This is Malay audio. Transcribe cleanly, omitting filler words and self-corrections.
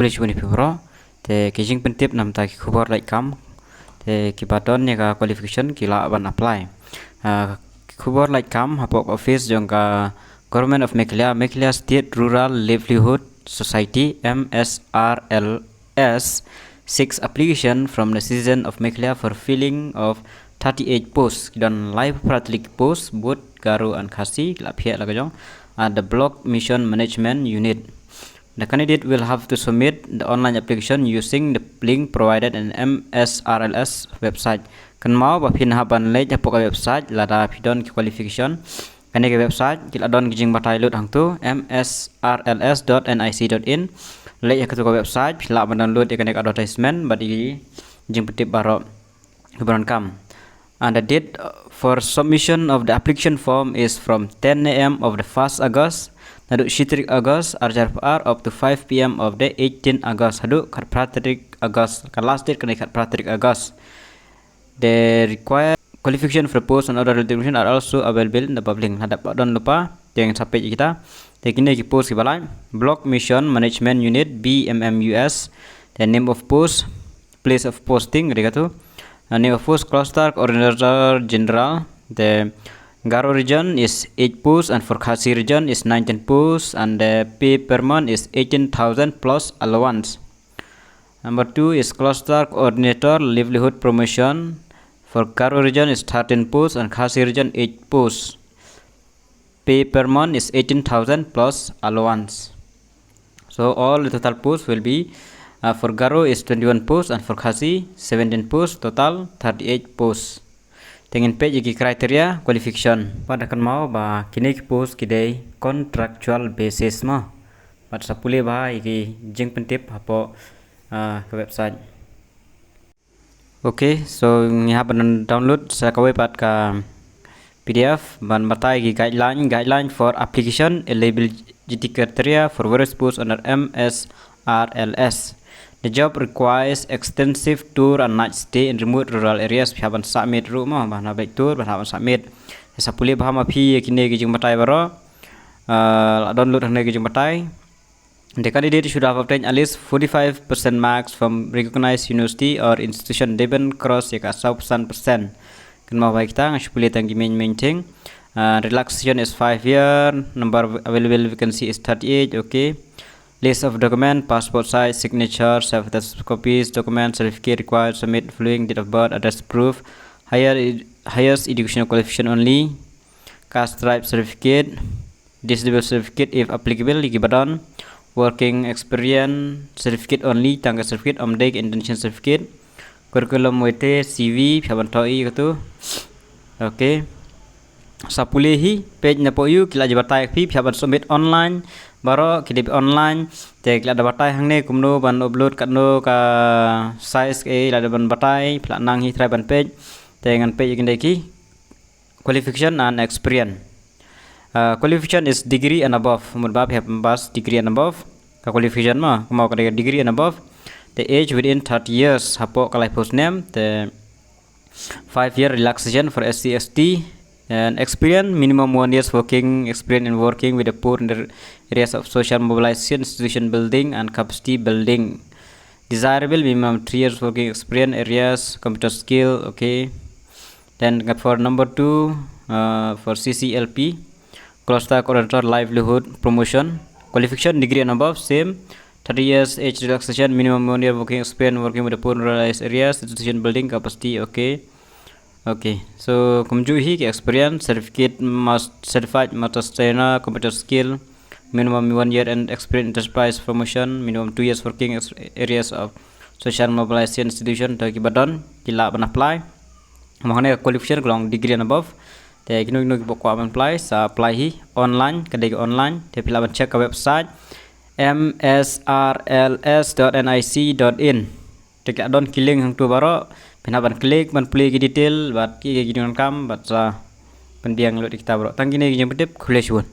boleh cuba ni bro te kijing pentip nam ta khubor Laitkam te kibaton ni ka qualification kila ban apply khubor Laitkam hapok office jong ka Government of Meghalaya State Rural Livelihood Society MSRLS 6 application from the citizen of Meghalaya for filling of 38 posts dan live practical posts both Garo and Khasi la phia la jong at the block mission management unit. The candidate will have to submit the online application using the link provided in MSRLS website. Kan mau ba pin haban le japok website la da pidon qualification. Kan ke website kila don gijing batai lut hang tu msrls.nic.in. Le ya ketu website pila ban download kan advertisement badi jing petip baro khubor kam. And the date for submission of the application form is from 10 a.m. of the 1st August. Haduk 3 August RJR up to 5 p.m. of the 18 August. Haduk kat pratik August. Kan last date kan kat pratik August. The required qualification for post and other information are also available in the public. Hadap don lupa jangan sampai kita. Tekini ki post ki balai Block Mission Management Unit BMMUS. The name of post, place of posting mereka tu. Name of post cluster coordinator general. The Garo region is 8 posts and for Khasi region is 19 posts and the pay per month is 18,000 plus allowance. Number 2 is cluster coordinator livelihood promotion. For Garo region is 13 posts and Khasi region 8 posts. Pay per month is 18,000 plus allowance. So all the total posts will be for Garo is 21 posts and for Khasi 17 posts, total 38 posts. Dengan page iki kriteria qualification. Pada kan mau ba kini ki post kidai contractual basis ma. Pada sapule ba iki jing pentip hapo ke website. Okay, so ni haban download sa kawai pat ka PDF ban batai ki guideline for application eligibility criteria for various posts under MSRLS. The job requires extensive tour and night stay in remote rural areas. Haban submit rumah bahana baik tour bahana submit. Sapule bahama phi kini kijing batai baro. Download hane kijing batai. The candidate should have obtained at least 45% marks from recognized university or institution deben cross yaka 100%. Kan mau baik kita sapule tanggi main thing. Relaxation is 5 year. Number available vacancy is 38. Okay. List of document, passport size, signature, self-attested copies, document, certificate required, submit following date of birth, address proof, highest educational qualification only, caste type certificate, disability certificate if applicable, Gibadon, working experience certificate only, tangga certificate, omdek intention certificate, curriculum vitae, CV, phabantoi gitu. Okay. Sapulehi page na po yu kila jabatai pi phaban submit online baro kidip online te kila dabatai hangne kumno ban upload katno ka size ke la ban batai pla nang hi try ban page te ngan page kinde ki qualification and experience. Qualification is degree and above. Mun bab have bas degree and above ka qualification ma mau ka degree and above. The age within 30 years hapo kalai post name the 5-year relaxation for SC/ST. And experience minimum 1 year's working experience in working with the poor in the areas of social mobilization, institution building and capacity building. Desirable minimum 3 years working experience areas computer skill. Okay. Then for number 2 for CCLP cluster coordinator livelihood promotion qualification degree and above same 30 years age relaxation minimum 1 year working experience working with the poor areas institution building capacity. Okay. Okay, so kumjuhi experience certificate must certified masters trainer computer skill minimum 1 year and experience enterprise promotion minimum 2 years working areas of social mobilization institution to kibadon kila ban apply mahane qualification long degree and above te kinu bokwa ban apply sa apply hi online kadai online te pila ban check ka website msrls.nic.in te ka don killing hang tu baro penaban klik ban play detail bat ki gidon kam bat sa pendiang lo kita bro tanggi ne gidon petip khule suun